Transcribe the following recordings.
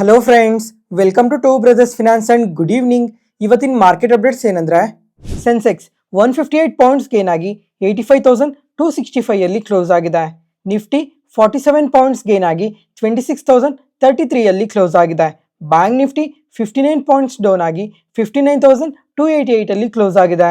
Hello friends, welcome to Two Brothers Finance and good evening. ಇವತ್ತಿನ market updates ಏನಂದ್ರೆ Sensex 158 points gain ಆಗಿ 85,265 ಅಲ್ಲಿ close ಆಗಿದೆ. Nifty 47 points gain ಆಗಿ 26,033 ಅಲ್ಲಿ ಕ್ಲೋಸ್ ಆಗಿದೆ. ಬ್ಯಾಂಕ್ ನಿಫ್ಟಿ 59 ಪಾಯಿಂಟ್ಸ್ ಡೌನ್ ಆಗಿ 59,288 ಅಲ್ಲಿ ಕ್ಲೋಸ್ ಆಗಿದೆ.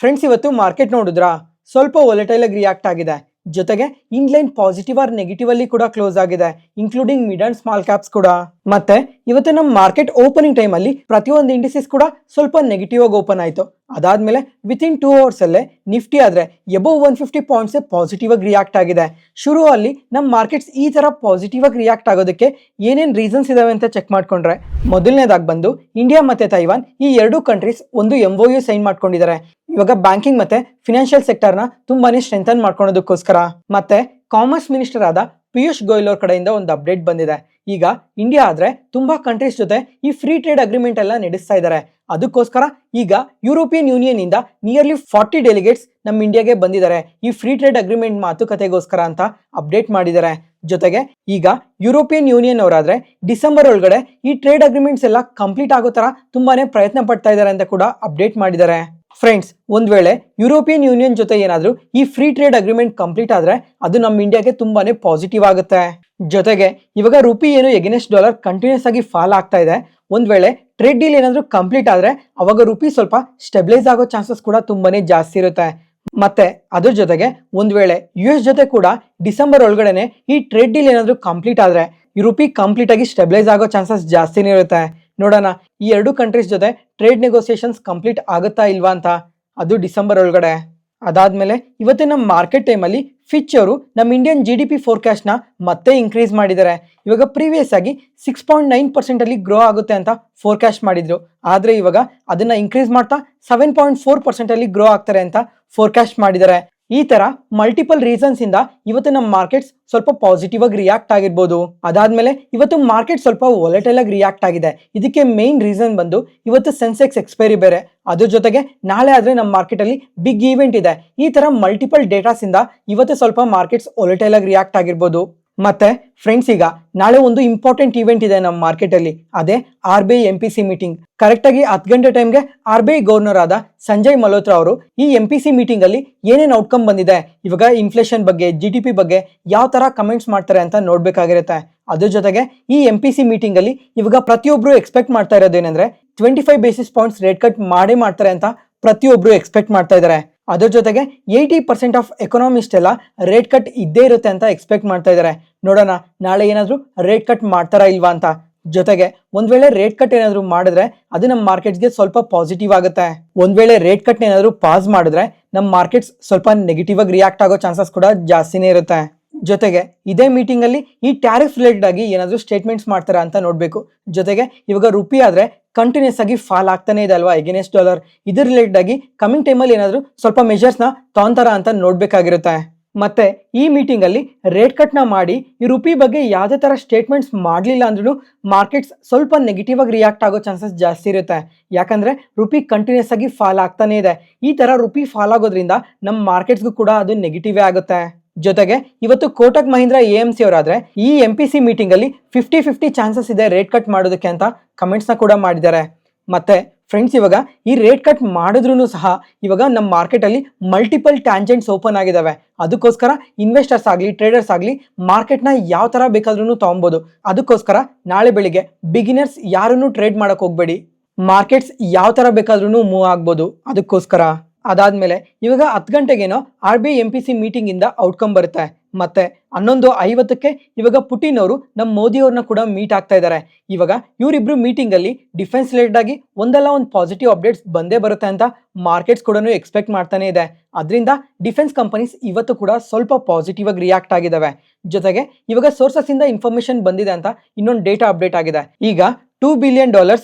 ಫ್ರೆಂಡ್ಸ್, ಇವತ್ತು ಮಾರ್ಕೆಟ್ ನೋಡಿದ್ರಾ ಸ್ವಲ್ಪ ವೊಲೆಟೈಲ್ ಆಗಿ ರಿಯಾಕ್ಟ್ ಆಗಿದೆ. ಜೊತೆಗೆ ಇನ್ಲೈನ್ ಪಾಸಿಟಿವ್ ಆರ್ ನೆಗೆಟಿವ್ ಅಲ್ಲಿ ಕೂಡ ಕ್ಲೋಸ್ ಆಗಿದೆ, including mid and small caps ಕೂಡ. ಮತ್ತೆ ಇವತ್ತು ನಮ್ಮ ಮಾರ್ಕೆಟ್ ಓಪನಿಂಗ್ ಟೈಮ್ ಅಲ್ಲಿ ಪ್ರತಿಯೊಂದು ಇಂಡಿಸಸ್ ಕೂಡ ಸ್ವಲ್ಪ ನೆಗೆಟಿವ್ ಆಗಿ ಓಪನ್ ಆಯ್ತು. ಅದಾದ್ಮೇಲೆ ವಿತಿನ್ 2 ಅವರ್ಸ್ ಅಲ್ಲೇ ನಿಫ್ಟಿ ಆದ್ರೆ ಎಬೋವ್ 150 ಪಾಯಿಂಟ್ಸ್ ಪಾಸಿಟಿವ್ ಆಗಿ ರಿಯಾಕ್ಟ್ ಆಗಿದೆ. ಶುರು ಅಲ್ಲಿ ನಮ್ಮ ಮಾರ್ಕೆಟ್ಸ್ ಈ ತರ ಪಾಸಿಟಿವ್ ಆಗಿ ರಿಯಾಕ್ಟ್ ಆಗೋದಕ್ಕೆ ಏನೇನ್ ರೀಸನ್ಸ್ ಇದಾವೆ ಅಂತ ಚೆಕ್ ಮಾಡ್ಕೊಂಡ್ರೆ, ಮೊದಲನೇದಾಗಿ ಬಂದು ಇಂಡಿಯಾ ಮತ್ತೆ ತೈವಾನ್ ಈ ಎರಡು ಕಂಟ್ರೀಸ್ ಒಂದು MOU ಸೈನ್ ಮಾಡ್ಕೊಂಡಿದ್ದಾರೆ. ಇವಾಗ ಬ್ಯಾಂಕಿಂಗ್ ಮತ್ತೆ ಫಿನಾನ್ಷಿಯಲ್ ಸೆಕ್ಟರ್ ನ ತುಂಬಾನೇ ಸ್ಟ್ರೆಂಥನ್ ಮಾಡ್ಕೊಳ್ಳೋದಕ್ಕೋಸ್ಕರ. ಮತ್ತೆ ಕಾಮರ್ಸ್ ಮಿನಿಸ್ಟರ್ ಆದ ಪಿಯೂಷ್ ಗೋಯಲ್ ಅವ್ರ ಕಡೆಯಿಂದ ಒಂದು ಅಪ್ಡೇಟ್ ಬಂದಿದೆ. ಈಗ ಇಂಡಿಯಾ ಆದ್ರೆ ತುಂಬಾ ಕಂಟ್ರೀಸ್ ಜೊತೆ ಈ ಫ್ರೀ ಟ್ರೇಡ್ ಅಗ್ರಿಮೆಂಟ್ ಎಲ್ಲ ನಡೆಸ್ತಾ ಇದ್ದಾರೆ. ಅದಕ್ಕೋಸ್ಕರ ಈಗ ಯುರೋಪಿಯನ್ ಯೂನಿಯನ್ ಇಂದ ನಿಯರ್ಲಿ 40 ಡೆಲಿಗೇಟ್ಸ್ ನಮ್ಮ ಇಂಡಿಯಾಗೆ ಬಂದಿದ್ದಾರೆ ಈ ಫ್ರೀ ಟ್ರೇಡ್ ಅಗ್ರಿಮೆಂಟ್ ಮಾತುಕತೆಗೋಸ್ಕರ ಅಂತ ಅಪ್ಡೇಟ್ ಮಾಡಿದ್ದಾರೆ. ಜೊತೆಗೆ ಈಗ ಯುರೋಪಿಯನ್ ಯೂನಿಯನ್ ಅವರಾದ್ರೆ ಡಿಸೆಂಬರ್ ಒಳಗಡೆ ಈ ಟ್ರೇಡ್ ಅಗ್ರಿಮೆಂಟ್ಸ್ ಎಲ್ಲ ಕಂಪ್ಲೀಟ್ ಆಗೋ ತರ ತುಂಬಾನೇ ಪ್ರಯತ್ನ ಪಡ್ತಾ ಇದ್ದಾರೆ ಅಂತ ಕೂಡ ಅಪ್ಡೇಟ್ ಮಾಡಿದ್ದಾರೆ. ಫ್ರೆಂಡ್ಸ್, ಒಂದ್ ವೇಳೆ ಯುರೋಪಿಯನ್ ಯೂನಿಯನ್ ಜೊತೆ ಏನಾದ್ರೂ ಈ ಫ್ರೀ ಟ್ರೇಡ್ ಅಗ್ರಿಮೆಂಟ್ ಕಂಪ್ಲೀಟ್ ಆದ್ರೆ ಅದು ನಮ್ಮ ಇಂಡಿಯಾಗೆ ತುಂಬಾನೇ ಪಾಸಿಟಿವ್ ಆಗುತ್ತೆ. ಜೊತೆಗೆ ಇವಾಗ ರುಪಿ ಏನು ಎಗೇನೆಸ್ಟ್ ಡಾಲರ್ ಕಂಟಿನ್ಯೂಸ್ ಆಗಿ ಫಾಲ್ ಆಗ್ತಾ ಇದೆ. ಒಂದ್ ವೇಳೆ ಟ್ರೇಡ್ ಡೀಲ್ ಏನಾದ್ರೂ ಕಂಪ್ಲೀಟ್ ಆದ್ರೆ ಅವಾಗ ರುಪಿ ಸ್ವಲ್ಪ ಸ್ಟೆಬಿಲೈಸ್ ಆಗೋ ಚಾನ್ಸಸ್ ಕೂಡ ತುಂಬಾನೇ ಜಾಸ್ತಿ ಇರುತ್ತೆ. ಮತ್ತೆ ಅದ್ರ ಜೊತೆಗೆ ಒಂದ್ ವೇಳೆ US ಜೊತೆ ಕೂಡ ಡಿಸೆಂಬರ್ ಒಳಗಡೆನೆ ಈ ಟ್ರೇಡ್ ಡೀಲ್ ಏನಾದ್ರೂ ಕಂಪ್ಲೀಟ್ ಆದ್ರೆ ಈ ರುಪಿ ಕಂಪ್ಲೀಟ್ ಆಗಿ ಸ್ಟೆಬಿಲೈಸ್ ಆಗೋ ಚಾನ್ಸಸ್ ಜಾಸ್ತಿನೇ ಇರುತ್ತೆ. ನೋಡೋಣ ಈ ಎರಡು ಕಂಟ್ರೀಸ್ ಜೊತೆ ಟ್ರೇಡ್ ನೆಗೋಸಿಯೇಷನ್ಸ್ ಕಂಪ್ಲೀಟ್ ಆಗುತ್ತಾ ಇಲ್ವಾ ಅಂತ, ಅದು ಡಿಸೆಂಬರ್ ಒಳಗಡೆ. ಅದಾದ್ಮೇಲೆ ಇವತ್ತಿನ ಮಾರ್ಕೆಟ್ ಟೈಮಲ್ಲಿ ಫಿಚ್ ಅವರು ನಮ್ಮ ಇಂಡಿಯನ್ GDP ಫೋರ್ಕಾಸ್ಟ್ ನ ಮತ್ತೆ ಇನ್ಕ್ರೀಸ್ ಮಾಡಿದ್ದಾರೆ. ಇವಾಗ ಪ್ರೀವಿಯಸ್ ಆಗಿ 6.9% ಅಲ್ಲಿ ಗ್ರೋ ಆಗುತ್ತೆ ಅಂತ ಫೋರ್ಕಾಸ್ಟ್ ಮಾಡಿದ್ರು. ಆದ್ರೆ ಇವಾಗ ಅದನ್ನ ಇನ್ಕ್ರೀಸ್ ಮಾಡ್ತಾ 7.4% ಅಲ್ಲಿ ಗ್ರೋ ಆಗ್ತಾರೆ ಅಂತ ಫೋರ್ಕಾಸ್ಟ್ ಮಾಡಿದ್ದಾರೆ. ಈ ತರ ಮಲ್ಟಿಪಲ್ ರೀಸನ್ಸ್ ಇಂದ ಇವತ್ತು ನಮ್ಮ ಮಾರ್ಕೆಟ್ಸ್ ಸ್ವಲ್ಪ ಪಾಸಿಟಿವ್ ಆಗಿ ರಿಯಾಕ್ಟ್ ಆಗಿರ್ಬೋದು. ಅದಾದ್ಮೇಲೆ ಇವತ್ತು ಮಾರ್ಕೆಟ್ ಸ್ವಲ್ಪ ವೊಲೆಟೈಲ್ ಆಗಿ ರಿಯಾಕ್ಟ್ ಆಗಿದೆ. ಇದಕ್ಕೆ ಮೇನ್ ರೀಸನ್ ಬಂದು ಇವತ್ತು ಸೆನ್ಸೆಕ್ಸ್ ಎಕ್ಸ್ಪೈರಿ ಬೇರೆ, ಅದ್ರ ಜೊತೆಗೆ ನಾಳೆ ಆದ್ರೆ ನಮ್ಮ ಮಾರ್ಕೆಟ್ ಅಲ್ಲಿ ಬಿಗ್ ಈವೆಂಟ್ ಇದೆ. ಈ ತರ ಮಲ್ಟಿಪಲ್ ಡೇಟಾಸ್ ಇಂದ ಇವತ್ತು ಸ್ವಲ್ಪ ಮಾರ್ಕೆಟ್ಸ್ ವೊಲೆಟೈಲ್ ಆಗಿ ರಿಯಾಕ್ಟ್ ಆಗಿರ್ಬೋದು. ಮತ್ತೆ ಫ್ರೆಂಡ್ಸ್, ಈಗ ನಾಳೆ ಒಂದು ಇಂಪಾರ್ಟೆಂಟ್ ಇವೆಂಟ್ ಇದೆ ನಮ್ಮ ಮಾರ್ಕೆಟ್ ಅಲ್ಲಿ, ಅದೇ RBI MPC ಮೀಟಿಂಗ್. ಕರೆಕ್ಟ್ ಆಗಿ 10 ಗಂಟೆ ಟೈಮ್ಗೆ RBI ಗವರ್ನರ್ ಆದ ಸಂಜಯ್ ಮಲ್ಹೋತ್ರಾ ಅವರು ಈ MPC ಮೀಟಿಂಗ್ ಅಲ್ಲಿ ಏನೇನ್ ಔಟ್ಕಮ್ ಬಂದಿದೆ, ಇವಾಗ ಇನ್ಫ್ಲೇಷನ್ ಬಗ್ಗೆ, GDP ಬಗ್ಗೆ ಯಾವ ತರ ಕಮೆಂಟ್ಸ್ ಮಾಡ್ತಾರೆ ಅಂತ ನೋಡ್ಬೇಕಾಗಿರುತ್ತೆ. ಅದ್ರ ಜೊತೆಗೆ ಈ MPC ಮೀಟಿಂಗ್ ಅಲ್ಲಿ ಇವಾಗ ಪ್ರತಿಯೊಬ್ರು ಎಕ್ಸ್ಪೆಕ್ಟ್ ಮಾಡ್ತಾ ಇರೋದೇನೆಂದ್ರೆ 25 ಬೇಸಿಸ್ ಪಾಯಿಂಟ್ಸ್ ರೇಟ್ ಕಟ್ ಮಾಡೇ ಮಾಡ್ತಾರೆ ಅಂತ ಪ್ರತಿಯೊಬ್ರು ಎಕ್ಸ್ಪೆಕ್ಟ್ ಮಾಡ್ತಾ ಇದ್ದಾರೆ. ಅದ್ರ ಜೊತೆಗೆ 80% ಆಫ್ ಎಕನಾಮಿಸ್ಟ್ ಎಲ್ಲ ರೇಟ್ ಕಟ್ ಇದ್ದೇ ಇರುತ್ತೆ ಅಂತ ಎಕ್ಸ್ಪೆಕ್ಟ್ ಮಾಡ್ತಾ ಇದ್ದಾರೆ. ನೋಡೋಣ ನಾಳೆ ಏನಾದ್ರು ರೇಟ್ ಕಟ್ ಮಾಡ್ತಾರಾ ಇಲ್ವಾ ಅಂತ. ಜೊತೆಗೆ ಒಂದ್ ವೇಳೆ ರೇಟ್ ಕಟ್ ಏನಾದ್ರು ಮಾಡಿದ್ರೆ ಅದು ನಮ್ಮ ಮಾರ್ಕೆಟ್ಸ್ಗೆ ಸ್ವಲ್ಪ ಪಾಸಿಟಿವ್ ಆಗುತ್ತೆ. ಒಂದ್ ವೇಳೆ ರೇಟ್ ಕಟ್ ಏನಾದ್ರು ಪಾಸ್ ಮಾಡಿದ್ರೆ ನಮ್ಮ ಮಾರ್ಕೆಟ್ಸ್ ಸ್ವಲ್ಪ ನೆಗೆಟಿವ್ ಆಗಿ ರಿಯಾಕ್ಟ್ ಆಗೋ ಚಾನ್ಸಸ್ ಕೂಡ ಜಾಸ್ತಿನೇ ಇರುತ್ತೆ. ಜೊತೆಗೆ ಇದೇ ಮೀಟಿಂಗ್ ಅಲ್ಲಿ ಈ ಟ್ಯಾರಿಫ್ ರಿಲೇಟೆಡ್ ಆಗಿ ಏನಾದ್ರು ಸ್ಟೇಟ್ಮೆಂಟ್ಸ್ ಮಾಡ್ತಾರಾ ಅಂತ ನೋಡ್ಬೇಕು. ಜೊತೆಗೆ ಇವಾಗ ರುಪಿ ಆದ್ರೆ ಕಂಟಿನ್ಯೂಸ್ ಆಗಿ ಫಾಲ್ ಆಗ್ತಾನೆ ಇದೆ ಅಲ್ವಾ ಎಗೇನೆಸ್ಟ್ ಡಾಲರ್, ಇದ್ರ ರಿಲೇಟೆಡ್ ಆಗಿ ಕಮಿಂಗ್ ಟೈಮಲ್ಲಿ ಏನಾದ್ರು ಸ್ವಲ್ಪ ಮೆಜರ್ಸ್ ನ ತಗೊಂತಾರ ಅಂತ ನೋಡ್ಬೇಕಾಗಿರುತ್ತೆ. ಮತ್ತೆ ಈ ಮೀಟಿಂಗ್ ಅಲ್ಲಿ ರೇಟ್ ಕಟ್ ನ ಮಾಡಿ ಈ ರುಪಿ ಬಗ್ಗೆ ಯಾವುದೇ ತರ ಸ್ಟೇಟ್ಮೆಂಟ್ಸ್ ಮಾಡ್ಲಿಲ್ಲ ಅಂದ್ರೂ ಮಾರ್ಕೆಟ್ಸ್ ಸ್ವಲ್ಪ ನೆಗೆಟಿವ್ ಆಗಿ ರಿಯಾಕ್ಟ್ ಆಗೋ ಚಾನ್ಸಸ್ ಜಾಸ್ತಿ ಇರುತ್ತೆ. ಯಾಕಂದ್ರೆ ರುಪಿ ಕಂಟಿನ್ಯೂಸ್ ಆಗಿ ಫಾಲ್ ಆಗ್ತಾನೆ ಇದೆ. ಈ ತರ ರುಪಿ ಫಾಲ್ ಆಗೋದ್ರಿಂದ ನಮ್ಮ ಮಾರ್ಕೆಟ್ಸ್ಗೂ ಕೂಡ ಅದು ನೆಗೆಟಿವ್ ಆಗುತ್ತೆ. ಜೊತೆಗೆ ಇವತ್ತು ಕೋಟಕ್ ಮಹೀಂದ್ರ AMC ಅವರಾದ್ರೆ ಈ MPC ಮೀಟಿಂಗ್ ಅಲ್ಲಿ 50-50 ಚಾನ್ಸಸ್ ಇದೆ ರೇಟ್ ಕಟ್ ಮಾಡೋದಕ್ಕೆ ಅಂತ ಕಮೆಂಟ್ಸ್ ನ ಕೂಡ ಮಾಡಿದ್ದಾರೆ. ಮತ್ತೆ ಫ್ರೆಂಡ್ಸ್, ಇವಾಗ ಈ ರೇಟ್ ಕಟ್ ಮಾಡಿದ್ರು ಸಹ ಇವಾಗ ನಮ್ಮ ಮಾರ್ಕೆಟ್ ಅಲ್ಲಿ ಮಲ್ಟಿಪಲ್ ಟ್ಯಾಂಜೆಂಟ್ಸ್ ಓಪನ್ ಆಗಿದಾವೆ. ಅದಕ್ಕೋಸ್ಕರ ಇನ್ವೆಸ್ಟರ್ಸ್ ಆಗ್ಲಿ ಟ್ರೇಡರ್ಸ್ ಆಗ್ಲಿ ಮಾರ್ಕೆಟ್ ನ ಯಾವ ತರ ಬೇಕಾದ್ರೂ ತಗೊಬಹುದು. ಅದಕ್ಕೋಸ್ಕರ ನಾಳೆ ಬೆಳಿಗ್ಗೆ ಬಿಗಿನರ್ಸ್ ಯಾರನ್ನು ಟ್ರೇಡ್ ಮಾಡಕ್ ಹೋಗ್ಬೇಡಿ, ಮಾರ್ಕೆಟ್ಸ್ ಯಾವ ತರ ಬೇಕಾದ್ರೂ ಮೂವ್ ಆಗ್ಬೋದು. ಅದಕ್ಕೋಸ್ಕರ ಅದಾದ್ಮೇಲೆ ಇವಾಗ 10 ಗಂಟೆಗೇನೋ RBI MPC ಮೀಟಿಂಗ್ ಇಂದ ಔಟ್ಕಮ್ ಬರುತ್ತೆ. ಮತ್ತೆ 11:50ಕ್ಕೆ ಇವಾಗ ಪುಟಿನ್ ಅವರು ನಮ್ಮ ಮೋದಿ ಅವ್ರನ್ನ ಕೂಡ ಮೀಟ್ ಆಗ್ತಾ ಇದ್ದಾರೆ. ಇವಾಗ ಇವರಿಬ್ರು ಮೀಟಿಂಗ್ ಅಲ್ಲಿ ಡಿಫೆನ್ಸ್ ರಿಲೇಟೆಡ್ ಆಗಿ ಒಂದಲ್ಲ ಒಂದು ಪಾಸಿಟಿವ್ ಅಪ್ಡೇಟ್ಸ್ ಬಂದೇ ಬರುತ್ತೆ ಅಂತ ಮಾರ್ಕೆಟ್ಸ್ ಕೂಡ ಎಕ್ಸ್ಪೆಕ್ಟ್ ಮಾಡ್ತಾನೆ ಇದೆ. ಅದರಿಂದ ಡಿಫೆನ್ಸ್ ಕಂಪನೀಸ್ ಇವತ್ತು ಕೂಡ ಸ್ವಲ್ಪ ಪಾಸಿಟಿವ್ ಆಗಿ ರಿಯಾಕ್ಟ್ ಆಗಿದಾವೆ. ಜೊತೆಗೆ ಇವಾಗ ಸೋರ್ಸಸ್ ಇಂದ ಇನ್ಫಾರ್ಮೇಶನ್ ಬಂದಿದೆ ಅಂತ ಇನ್ನೊಂದು ಡೇಟಾ ಅಪ್ಡೇಟ್ ಆಗಿದೆ. ಈಗ $2 ಬಿಲಿಯನ್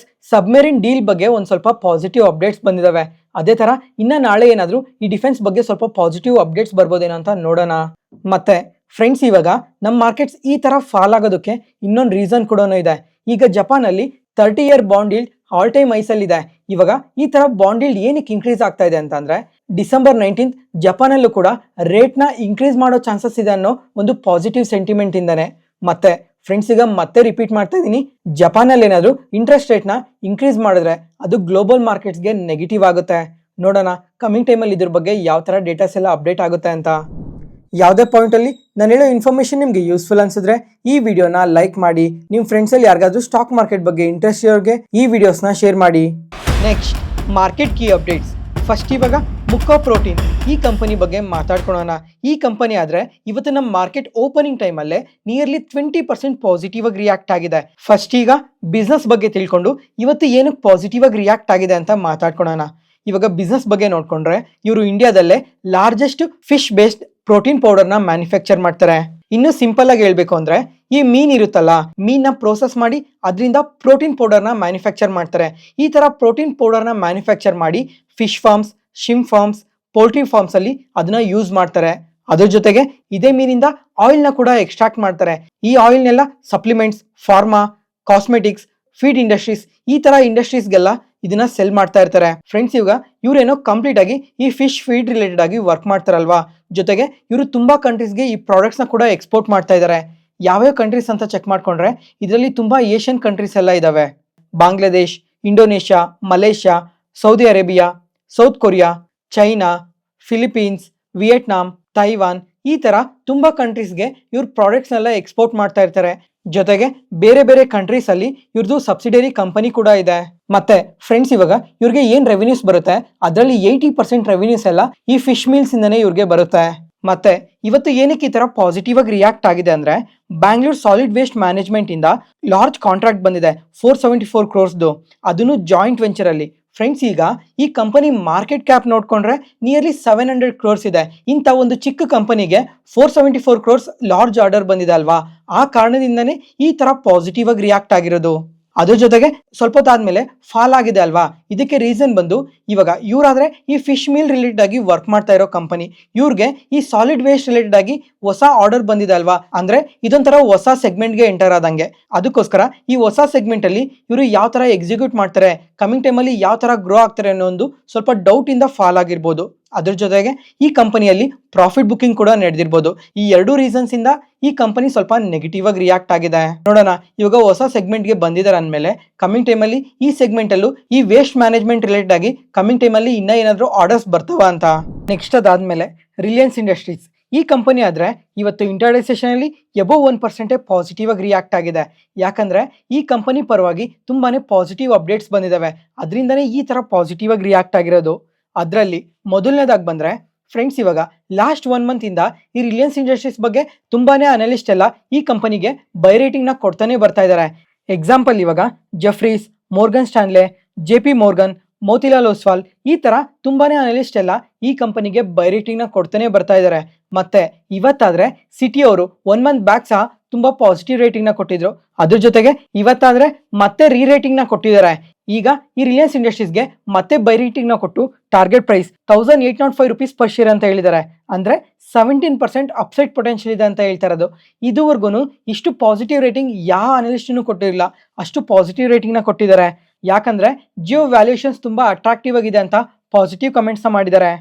ಸಬ್ಮೆರಿನ್ ಡೀಲ್ ಬಗ್ಗೆ ಒಂದ್ ಸ್ವಲ್ಪ ಪಾಸಿಟಿವ್ ಅಪ್ಡೇಟ್ಸ್ ಬಂದಿದಾವೆ. ಅದೇ ತರ ಇನ್ನ ನಾಳೆ ಏನಾದ್ರು ಈ ಡಿಫೆನ್ಸ್ ಬಗ್ಗೆ ಸ್ವಲ್ಪ ಪಾಸಿಟಿವ್ ಅಪ್ಡೇಟ್ಸ್ ಬರ್ಬೋದೇನೋ ಅಂತ ನೋಡೋಣ. ಮತ್ತೆ ಫ್ರೆಂಡ್ಸ್, ಇವಾಗ ನಮ್ಮ ಮಾರ್ಕೆಟ್ಸ್ ಈ ತರ ಫಾಲ್ ಆಗೋದಕ್ಕೆ ಇನ್ನೊಂದು ರೀಸನ್ ಕೂಡ ಇದೆ. ಈಗ ಜಪಾನ್ ಅಲ್ಲಿ 30 year bond yield all time ice ಅಲ್ಲಿ ಇದೆ. ಇವಾಗ ಈ ತರ ಬಾಂಡ್ ಈಲ್ಡ್ ಏನಕ್ಕೆ ಇನ್ಕ್ರೀಸ್ ಆಗ್ತಾ ಇದೆ ಅಂತಂದ್ರೆ ಡಿಸೆಂಬರ್ 19 ಜಪಾನ್ ಅಲ್ಲೂ ಕೂಡ ರೇಟ್ ನ ಇನ್ಕ್ರೀಸ್ ಮಾಡೋ ಚಾನ್ಸಸ್ ಇದೆ ಅನ್ನೋ ಒಂದು ಪಾಸಿಟಿವ್ ಸೆಂಟಿಮೆಂಟ್ ಇಂದಾನೆ. ಮತ್ತೆ ಫ್ರೆಂಡ್ಸ್ ಈಗ ಮತ್ತೆ ರಿಪೀಟ್ ಮಾಡ್ತಾ ಇದ್ದೀನಿ, ಜಪಾನಲ್ಲಿ ಏನಾದರೂ ಇಂಟ್ರೆಸ್ಟ್ ರೇಟ್ನ ಇನ್ಕ್ರೀಸ್ ಮಾಡಿದ್ರೆ ಅದು ಗ್ಲೋಬಲ್ ಮಾರ್ಕೆಟ್ಸ್ಗೆ ನೆಗೆಟಿವ್ ಆಗುತ್ತೆ. ನೋಡೋಣ ಕಮಿಂಗ್ ಟೈಮಲ್ಲಿ ಇದ್ರ ಬಗ್ಗೆ ಯಾವ ಥರ ಡೇಟಾಸ್ ಎಲ್ಲ ಅಪ್ಡೇಟ್ ಆಗುತ್ತೆ ಅಂತ. ಯಾವುದೇ ಪಾಯಿಂಟಲ್ಲಿ ನಾನು ಹೇಳೋ ಇನ್ಫಾರ್ಮೇಷನ್ ನಿಮಗೆ ಯೂಸ್ಫುಲ್ ಅನ್ಸಿದ್ರೆ ಈ ವಿಡಿಯೋನ ಲೈಕ್ ಮಾಡಿ, ನಿಮ್ಮ ಫ್ರೆಂಡ್ಸಲ್ಲಿ ಯಾರಿಗಾದ್ರೂ ಸ್ಟಾಕ್ ಮಾರ್ಕೆಟ್ ಬಗ್ಗೆ ಇಂಟ್ರೆಸ್ಟ್ ಇರೋರಿಗೆ ಈ ವಿಡಿಯೋಸ್ನ ಶೇರ್ ಮಾಡಿ. Next market key updates. First ಇವಾಗ ಮುಕ್ಕೋ ಪ್ರೋಟೀನ್ ಈ ಕಂಪನಿ ಬಗ್ಗೆ ಮಾತಾಡ್ಕೊಳ್ಳೋಣ. ಈ ಕಂಪನಿ ಆದರೆ ಇವತ್ತು ನಮ್ಮ ಮಾರ್ಕೆಟ್ ಓಪನಿಂಗ್ ಟೈಮಲ್ಲೇ ನಿಯರ್ಲಿ 20% ಪಾಸಿಟಿವ್ ಆಗಿ ರಿಯಾಕ್ಟ್ ಆಗಿದೆ. ಫಸ್ಟ್ ಈಗ ಬಿಸ್ನೆಸ್ ಬಗ್ಗೆ ತಿಳ್ಕೊಂಡು ಇವತ್ತು ಏನಕ್ಕೆ ಪಾಸಿಟಿವ್ ಆಗಿ ರಿಯಾಕ್ಟ್ ಆಗಿದೆ ಅಂತ ಮಾತಾಡ್ಕೊಳ್ಳೋಣ. ಇವಾಗ ಬಿಸ್ನೆಸ್ ಬಗ್ಗೆ ನೋಡ್ಕೊಂಡ್ರೆ ಇವರು ಇಂಡಿಯಾದಲ್ಲೇ ಲಾರ್ಜೆಸ್ಟ್ ಫಿಶ್ ಬೇಸ್ಡ್ ಪ್ರೋಟೀನ್ ಪೌಡರ್ನ ಮ್ಯಾನುಫ್ಯಾಕ್ಚರ್ ಮಾಡ್ತಾರೆ. ಇನ್ನು ಸಿಂಪಲ್ ಆಗಿ ಹೇಳ್ಬೇಕು ಅಂದ್ರೆ ಈ ಮೀನ್ ಇರುತ್ತಲ್ಲ, ಮೀನ್ನ ಪ್ರೋಸೆಸ್ ಮಾಡಿ ಅದರಿಂದ ಪ್ರೋಟೀನ್ ಪೌಡರ್ನ ಮ್ಯಾನುಫ್ಯಾಕ್ಚರ್ ಮಾಡ್ತಾರೆ. ಈ ತರ ಪ್ರೋಟೀನ್ ಪೌಡರ್ನ ಮ್ಯಾನುಫ್ಯಾಕ್ಚರ್ ಮಾಡಿ fish farms, shrimp farms, poultry farms ಅಲ್ಲಿ ಅದನ್ನ ಯೂಸ್ ಮಾಡ್ತಾರೆ. ಅದ್ರ ಜೊತೆಗೆ ಇದೇ ಮೀನಿಂದ ಆಯಿಲ್ನ ಕೂಡ ಎಕ್ಸ್ಟ್ರಾಕ್ಟ್ ಮಾಡ್ತಾರೆ. ಈ ಆಯಿಲ್ನೆಲ್ಲ supplements, pharma, cosmetics, feed industries ಈ ತರ ಇಂಡಸ್ಟ್ರೀಸ್ಗೆಲ್ಲ ಇದನ್ನ ಸೆಲ್ ಮಾಡ್ತಾ ಇರ್ತಾರೆ. ಫ್ರೆಂಡ್ಸ್ ಇವಾಗ ಇವರೇನೋ ಕಂಪ್ಲೀಟ್ ಆಗಿ ಈ ಫಿಶ್ ಫೀಡ್ ರಿಲೇಟೆಡ್ ಆಗಿ ವರ್ಕ್ ಮಾಡ್ತಾರಲ್ವಾ, ಜೊತೆಗೆ ಇವರು ತುಂಬಾ ಕಂಟ್ರೀಸ್ಗೆ ಈ ಪ್ರಾಡಕ್ಟ್ಸ್ನ ಕೂಡ ಎಕ್ಸ್ಪೋರ್ಟ್ ಮಾಡ್ತಾ ಇದ್ದಾರೆ. ಯಾವ್ಯಾವ ಕಂಟ್ರೀಸ್ ಅಂತ ಚೆಕ್ ಮಾಡ್ಕೊಂಡ್ರೆ ಇದರಲ್ಲಿ ತುಂಬಾ ಏಷ್ಯನ್ ಕಂಟ್ರೀಸ್ ಎಲ್ಲ ಇದಾವೆ. Bangladesh, Indonesia, Malaysia, Saudi Arabia, south Korea, China, Philippines, Vietnam, Taiwan ಈ ತರ ತುಂಬಾ ಕಂಟ್ರೀಸ್ಗೆ ಇವ್ರ ಪ್ರಾಡಕ್ಟ್ಸ್ನೆಲ್ಲ ಎಕ್ಸ್ಪೋರ್ಟ್ ಮಾಡ್ತಾ ಇರ್ತಾರೆ. ಜೊತೆಗೆ ಬೇರೆ ಬೇರೆ ಕಂಟ್ರೀಸ್ ಅಲ್ಲಿ ಇವ್ರದ್ದು ಸಬ್ಸಿಡರಿ ಕಂಪನಿ ಕೂಡ ಇದೆ. ಮತ್ತೆ ಫ್ರೆಂಡ್ಸ್ ಇವಾಗ ಇವ್ರಿಗೆ ಏನ್ ರೆವಿನ್ಯೂಸ್ ಬರುತ್ತೆ ಅದರಲ್ಲಿ 80% ರೆವಿನ್ಯೂಸ್ ಎಲ್ಲ ಈ ಫಿಶ್ ಮೀಲ್ಸ್ ಇಂದನೇ ಇವ್ರಿಗೆ ಬರುತ್ತೆ. ಮತ್ತೆ ಇವತ್ತು ಏನಕ್ಕೆ ಈ ತರ ಪಾಸಿಟಿವ್ ಆಗಿ ರಿಯಾಕ್ಟ್ ಆಗಿದೆ ಅಂದ್ರೆ ಬ್ಯಾಂಗ್ಳೂರ್ ಸಾಲಿಡ್ ವೇಸ್ಟ್ ಮ್ಯಾನೇಜ್ಮೆಂಟ್ ಇಂದ ಲಾರ್ಜ್ ಕಾಂಟ್ರಾಕ್ಟ್ ಬಂದಿದೆ 474 crores. ಅದನ್ನು ಜಾಯಿಂಟ್ ವೆಂಚರ್ ಅಲ್ಲಿ. ಫ್ರೆಂಡ್ಸ್ ಈಗ ಈ ಕಂಪನಿ ಮಾರ್ಕೆಟ್ ಕ್ಯಾಪ್ ನೋಡ್ಕೊಂಡ್ರೆ ನಿಯರ್ಲಿ 700 crores ಇದೆ. ಇಂಥ ಒಂದು ಚಿಕ್ಕ ಕಂಪನಿಗೆ 474 crores ಲಾರ್ಜ್ ಆರ್ಡರ್ ಬಂದಿದೆ ಅಲ್ವಾ, ಆ ಕಾರಣದಿಂದನೇ ಈ ತರ ಪಾಸಿಟಿವ್ ಆಗಿ ರಿಯಾಕ್ಟ್ ಆಗಿರೋದು. ಅದ್ರ ಜೊತೆಗೆ ಸ್ವಲ್ಪ ಹೊತ್ತಾದ್ಮೇಲೆ ಫಾಲ್ ಆಗಿದೆ ಅಲ್ವಾ, ಇದಕ್ಕೆ ರೀಸನ್ ಬಂದು ಇವಾಗ ಇವರಾದ್ರೆ ಈ ಫಿಶ್ ಮೀಲ್ ರಿಲೇಟೆಡ್ ಆಗಿ ವರ್ಕ್ ಮಾಡ್ತಾ ಇರೋ ಕಂಪನಿ, ಇವ್ರಿಗೆ ಈ ಸಾಲಿಡ್ ವೇಸ್ಟ್ ರಿಲೇಟೆಡ್ ಆಗಿ ಹೊಸ ಆರ್ಡರ್ ಬಂದಿದೆ ಅಲ್ವಾ, ಅಂದ್ರೆ ಇದೊಂಥರ ಹೊಸ ಸೆಗ್ಮೆಂಟ್ಗೆ ಎಂಟರ್ ಆದಂಗೆ. ಅದಕ್ಕೋಸ್ಕರ ಈ ಹೊಸ ಸೆಗ್ಮೆಂಟ್ ಅಲ್ಲಿ ಇವರು ಯಾವ ತರ ಎಕ್ಸಿಕ್ಯೂಟ್ ಮಾಡ್ತಾರೆ, ಕಮಿಂಗ್ ಟೈಮಲ್ಲಿ ಯಾವ ತರ ಗ್ರೋ ಆಗ್ತಾರೆ ಅನ್ನೋ ಒಂದು ಸ್ವಲ್ಪ ಡೌಟ್ ಇಂದ ಫಾಲ್ ಆಗಿರ್ಬೋದು. ಅದ್ರ ಜೊತೆಗೆ ಈ ಕಂಪನಿಯಲ್ಲಿ ಪ್ರಾಫಿಟ್ ಬುಕಿಂಗ್ ಕೂಡ ನಡೆದಿರ್ಬೋದು. ಈ ಎರಡು ರೀಸನ್ಸ್ ಇಂದ ಈ ಕಂಪನಿ ಸ್ವಲ್ಪ ನೆಗೆಟಿವ್ ಆಗಿ ರಿಯಾಕ್ಟ್ ಆಗಿದೆ. ನೋಡೋಣ ಇವಾಗ ಹೊಸ ಸೆಗ್ಮೆಂಟ್ಗೆ ಬಂದಿದ್ದಾರೆ ಅಂದಮೇಲೆ ಕಮಿಂಗ್ ಟೈಮಲ್ಲಿ ಈ ಸೆಗ್ಮೆಂಟ್ ಅಲ್ಲೂ ಈ ವೇಸ್ಟ್ ಮ್ಯಾನೇಜ್ಮೆಂಟ್ ರಿಲೇಟೆಡ್ ಆಗಿ ಕಮಿಂಗ್ ಟೈಮಲ್ಲಿ ಇನ್ನ ಏನಾದರೂ ಆರ್ಡರ್ಸ್ ಬರ್ತಾವ ಅಂತ. ನೆಕ್ಸ್ಟ್ ಅದಾದ್ಮೇಲೆ ರಿಲಯನ್ಸ್ ಇಂಡಸ್ಟ್ರೀಸ್ ಈ ಕಂಪನಿ ಆದ್ರೆ ಇವತ್ತು ಇಂಟರ್ಡೇ ಸೆಷನ್ ಅಲ್ಲಿ ಎಬೋ 1% ಪಾಸಿಟಿವ್ ಆಗಿ ರಿಯಾಕ್ಟ್ ಆಗಿದೆ. ಯಾಕಂದ್ರೆ ಈ ಕಂಪನಿ ಪರವಾಗಿ ತುಂಬಾನೇ ಪಾಸಿಟಿವ್ ಅಪ್ಡೇಟ್ಸ್ ಬಂದಿದಾವೆ, ಅದರಿಂದನೇ ಈ ತರ ಪಾಸಿಟಿವ್ ಆಗಿ ರಿಯಾಕ್ಟ್ ಆಗಿರೋದು. ಅದರಲ್ಲಿ ಮೊದಲನೇದಾಗಿ ಬಂದ್ರೆ ಫ್ರೆಂಡ್ಸ್ ಇವಾಗ ಲಾಸ್ಟ್ 1 month ಇಂದ ಈ ರಿಲಯನ್ಸ್ ಇಂಡಸ್ಟ್ರೀಸ್ ಬಗ್ಗೆ ತುಂಬಾನೇ ಅನಲಿಸ್ಟ್ ಎಲ್ಲ ಈ ಕಂಪನಿಗೆ ಬೈ ರೇಟಿಂಗ್ ನ ಕೊಡ್ತಾನೆ ಬರ್ತಾ ಇದ್ದಾರೆ. ಎಕ್ಸಾಂಪಲ್ ಇವಾಗ Jefferies, Morgan Stanley, JP Morgan, Motilal Oswal ಈ ತರ ತುಂಬಾನೇ ಅನಲಿಸ್ಟ್ ಎಲ್ಲ ಈ ಕಂಪನಿಗೆ ಬೈ ರೇಟಿಂಗ್ ನ ಕೊಡ್ತಾನೆ ಬರ್ತಾ ಇದ್ದಾರೆ. ಮತ್ತೆ ಇವತ್ತಾದ್ರೆ ಸಿಟಿ ಅವರು 1 month ಬ್ಯಾಕ್ ಸಹ ತುಂಬಾ ಪಾಸಿಟಿವ್ ರೇಟಿಂಗ್ ನ ಕೊಟ್ಟಿದ್ರು. ಅದ್ರ ಜೊತೆಗೆ ಇವತ್ತಾದ್ರೆ ಮತ್ತೆ ರೀ ರೇಟಿಂಗ್ ನ ಕೊಟ್ಟಿದ್ದಾರೆ. ಈಗ ಈ ರಿಲಯನ್ಸ್ ಇಂಡಸ್ಟ್ರೀಸ್ಗೆ ಮತ್ತೆ ಬೈ ರೇಟಿಂಗ್ ನ ಕೊಟ್ಟು target price 1805 rupees per share ಅಂತ ಹೇಳಿದ್ದಾರೆ. ಅಂದ್ರೆ 17% ಅಪ್ಸೈಡ್ ಪೊಟೆನ್ಷಿಯಲ್ ಇದೆ ಅಂತ ಹೇಳ್ತಾ ಇರೋದು. ಇದುವರೆಗೂ ಇಷ್ಟು ಪಾಸಿಟಿವ್ ರೇಟಿಂಗ್ ಯಾವ ಅನಲಿಸ್ಟ್ನು ಕೊಟ್ಟಿರಲಿಲ್ಲ, ಅಷ್ಟು ಪಾಸಿಟಿವ್ ರೇಟಿಂಗ್ ನ ಕೊಟ್ಟಿದ್ದಾರೆ. ಯಾಕಂದ್ರೆ ಜಿಯೋ ವ್ಯಾಲ್ಯೂಯೇಷನ್ಸ್ ತುಂಬಾ ಅಟ್ರಾಕ್ಟಿವ್ ಆಗಿದೆ ಅಂತ ಪಾಸಿಟಿವ್ ಕಮೆಂಟ್ಸ್ ಮಾಡಿದ್ದಾರೆ.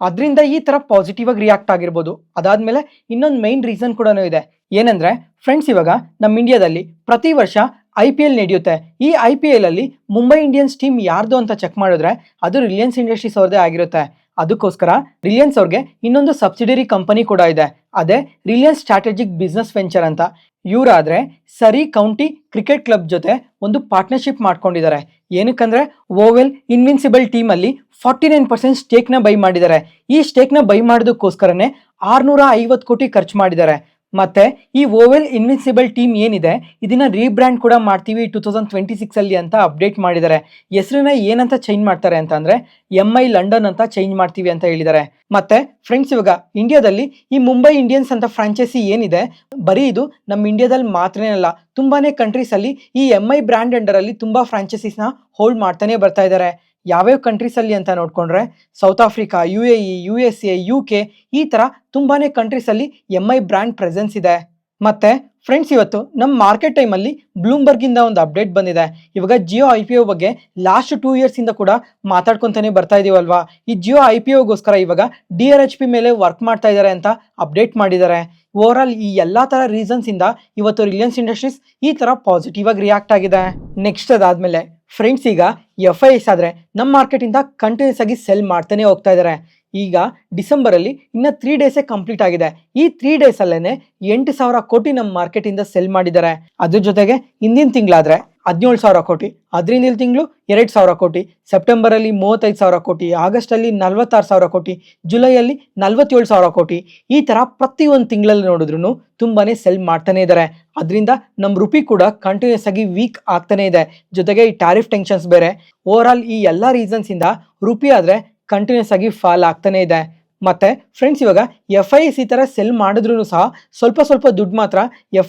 ಅದರಿಂದ ಈ ತರ ಪಾಸಿಟಿವ್ ಆಗಿ ರಿಯಾಕ್ಟ್ ಆಗಿರ್ಬೋದು. ಅದಾದ್ಮೇಲೆ ಇನ್ನೊಂದು ಮೈನ್ ರೀಸನ್ ಕೂಡ ಇದೆ. ಏನಂದ್ರೆ ಫ್ರೆಂಡ್ಸ್ ಇವಾಗ ನಮ್ಮ ಇಂಡಿಯಾದಲ್ಲಿ ಪ್ರತಿ ವರ್ಷ IPL ನಡೆಯುತ್ತೆ. ಈ IPL ಅಲ್ಲಿ ಮುಂಬೈ ಇಂಡಿಯನ್ಸ್ ಟೀಮ್ ಯಾರ್ದು ಅಂತ ಚೆಕ್ ಮಾಡಿದ್ರೆ ಅದು ರಿಲಯನ್ಸ್ ಇಂಡಸ್ಟ್ರೀಸ್ ಅವ್ರದೇ ಆಗಿರುತ್ತೆ. ಅದಕ್ಕೋಸ್ಕರ ರಿಲಯನ್ಸ್ ಅವ್ರಿಗೆ ಇನ್ನೊಂದು ಸಬ್ಸಿಡರಿ ಕಂಪನಿ ಕೂಡ ಇದೆ, ಅದೇ ರಿಲಯನ್ಸ್ ಸ್ಟ್ರಾಟಜಿಕ್ ಬಿಸ್ನೆಸ್ ವೆಂಚರ್ ಅಂತ. ಇವರಾದ್ರೆ ಸರಿ ಕೌಂಟಿ ಕ್ರಿಕೆಟ್ ಕ್ಲಬ್ ಜೊತೆ ಒಂದು ಪಾರ್ಟ್ನರ್ಶಿಪ್ ಮಾಡ್ಕೊಂಡಿದ್ದಾರೆ. ಏನಕ್ಕಂದ್ರೆ ಓವೆಲ್ ಇನ್ವಿನ್ಸಿಬಲ್ ಟೀಮ್ ಅಲ್ಲಿ 49% ಸ್ಟೇಕ್ನ ಬೈ ಮಾಡಿದ್ದಾರೆ. ಈ ಸ್ಟೇಕ್ನ ಬೈ ಮಾಡೋದಕ್ಕೋಸ್ಕರನೇ 650 ಕೋಟಿ ಖರ್ಚು ಮಾಡಿದ್ದಾರೆ. ಮತ್ತೆ ಈ ಓವೆಲ್ ಇನ್ವಿನ್ಸಿಬಲ್ ಟೀಮ್ ಏನಿದೆ ಇದನ್ನ ರೀಬ್ರ್ಯಾಂಡ್ ಕೂಡ ಮಾಡ್ತೀವಿ 2026 ಅಲ್ಲಿ ಅಂತ ಅಪ್ಡೇಟ್ ಮಾಡಿದ್ದಾರೆ. ಹೆಸರನ್ನ ಏನಂತ ಚೇಂಜ್ ಮಾಡ್ತಾರೆ ಅಂತ ಅಂದ್ರೆ MI ಲಂಡನ್ ಅಂತ ಚೇಂಜ್ ಮಾಡ್ತೀವಿ ಅಂತ ಹೇಳಿದ್ದಾರೆ. ಮತ್ತೆ ಫ್ರೆಂಡ್ಸ್ ಇವಾಗ ಇಂಡಿಯಾದಲ್ಲಿ ಈ ಮುಂಬೈ ಇಂಡಿಯನ್ಸ್ ಅಂತ ಫ್ರಾಂಚೈಸಿ ಏನಿದೆ, ಬರೀ ಇದು ನಮ್ಮ ಇಂಡಿಯಾದಲ್ಲಿ ಮಾತ್ರನೇ ಅಲ್ಲ, ತುಂಬಾನೇ ಕಂಟ್ರೀಸ್ ಅಲ್ಲಿ ಈ MI ಬ್ರ್ಯಾಂಡ್ ಅಂಡರ್ ಅಲ್ಲಿ ತುಂಬಾ ಫ್ರಾಂಚೈಸೀಸ್ನ ಹೋಲ್ಡ್ ಮಾಡ್ತಾನೆ ಬರ್ತಾ ಇದ್ದಾರೆ. ಯಾವ್ಯಾವ ಕಂಟ್ರೀಸ್ ಅಲ್ಲಿ ಅಂತ ನೋಡ್ಕೊಂಡ್ರೆ south Africa, UAE, USA, UK ಈ ತರ ತುಂಬಾನೇ ಕಂಟ್ರೀಸ್ ಅಲ್ಲಿ MI ಬ್ರ್ಯಾಂಡ್ ಪ್ರೆಸೆನ್ಸ್ ಇದೆ. ಮತ್ತೆ ಫ್ರೆಂಡ್ಸ್, ಇವತ್ತು ನಮ್ಮ ಮಾರ್ಕೆಟ್ ಟೈಮಲ್ಲಿ ಬ್ಲೂಮ್ಬರ್ಗಿಂದ ಒಂದು ಅಪ್ಡೇಟ್ ಬಂದಿದೆ. ಇವಾಗ ಜಿಯೋ ಐ ಪಿ ಒ ಬಗ್ಗೆ ಲಾಸ್ಟ್ 2 years ಇಂದ ಕೂಡ ಮಾತಾಡ್ಕೊಂತಾನೆ ಬರ್ತಾ ಇದೀವಲ್ವಾ. ಈ ಜಿಯೋ ಐ ಪಿ ಒಗೋಸ್ಕರ ಇವಾಗ DRHP ಮೇಲೆ ವರ್ಕ್ ಮಾಡ್ತಾ ಇದ್ದಾರೆ ಅಂತ ಅಪ್ಡೇಟ್ ಮಾಡಿದ್ದಾರೆ. ಓವರ್ ಆಲ್ ಈ ಎಲ್ಲಾ ತರ ರೀಸನ್ಸ್ ಇಂದ ಇವತ್ತು ರಿಲಯನ್ಸ್ ಇಂಡಸ್ಟ್ರೀಸ್ ಈ ತರ ಪಾಸಿಟಿವ್ ಆಗಿ ರಿಯಾಕ್ಟ್ ಆಗಿದೆ. ನೆಕ್ಸ್ಟ್ ಅದಾದ್ಮೇಲೆ ಫ್ರೆಂಡ್ಸ್, ಈಗ FIS ಆದ್ರೆ ನಮ್ಮ ಮಾರ್ಕೆಟ್ ಇಂದ ಕಂಟಿನ್ಯೂಸ್ ಆಗಿ ಸೆಲ್ ಮಾಡ್ತಾನೆ ಹೋಗ್ತಾ ಇದ್ದಾರೆ. ಈಗ ಡಿಸೆಂಬರ್ ಅಲ್ಲಿ ಇನ್ನ 3 ಡೇಸೇ ಕಂಪ್ಲೀಟ್ ಆಗಿದೆ. ಈ 3 ಡೇಸ್ ಅಲ್ಲೇನೆ 8,000 ಕೋಟಿ ನಮ್ಮ ಮಾರ್ಕೆಟ್ ಇಂದ ಸೆಲ್ ಮಾಡಿದ್ದಾರೆ. ಅದ್ರ ಜೊತೆಗೆ ಹಿಂದಿನ ತಿಂಗಳಾದ್ರೆ 17,000 ಕೋಟಿ, ಅದರಿಂದ ತಿಂಗಳು 2,000 ಕೋಟಿ, ಸೆಪ್ಟೆಂಬರ್ ಅಲ್ಲಿ 35,000 ಕೋಟಿ, ಆಗಸ್ಟ್ ಅಲ್ಲಿ 46,000 ಕೋಟಿ, ಜುಲೈಯಲ್ಲಿ 47,000 ಕೋಟಿ. ಈ ತರ ಪ್ರತಿ ಒಂದು ತಿಂಗಳಲ್ಲಿ ನೋಡಿದ್ರು ತುಂಬಾನೇ ಸೆಲ್ ಮಾಡ್ತಾನೆ ಇದ್ದಾರೆ. ಅದರಿಂದ ನಮ್ಮ ರುಪಿ ಕೂಡ ಕಂಟಿನ್ಯೂಸ್ ಆಗಿ ವೀಕ್ ಆಗ್ತಾನೆ ಇದೆ. ಜೊತೆಗೆ ಈ ಟ್ಯಾರಿಫ್ ಟೆನ್ಷನ್ಸ್ ಬೇರೆ. ಓವರ್ ಆಲ್ ಈ ಎಲ್ಲಾ ರೀಸನ್ಸ್ ಇಂದ ರುಪಿ ಆದ್ರೆ ಕಂಟಿನ್ಯೂಸ್ ಆಗಿ ಫಾಲ್ ಆಗ್ತಾನೆ ಇದೆ. ಮತ್ತೆ ಫ್ರೆಂಡ್ಸ್, ಇವಾಗ FIS ಈ ತರ ಸೆಲ್ ಮಾಡಿದ್ರು ಸಹ ಸ್ವಲ್ಪ ದುಡ್ಡು ಮಾತ್ರ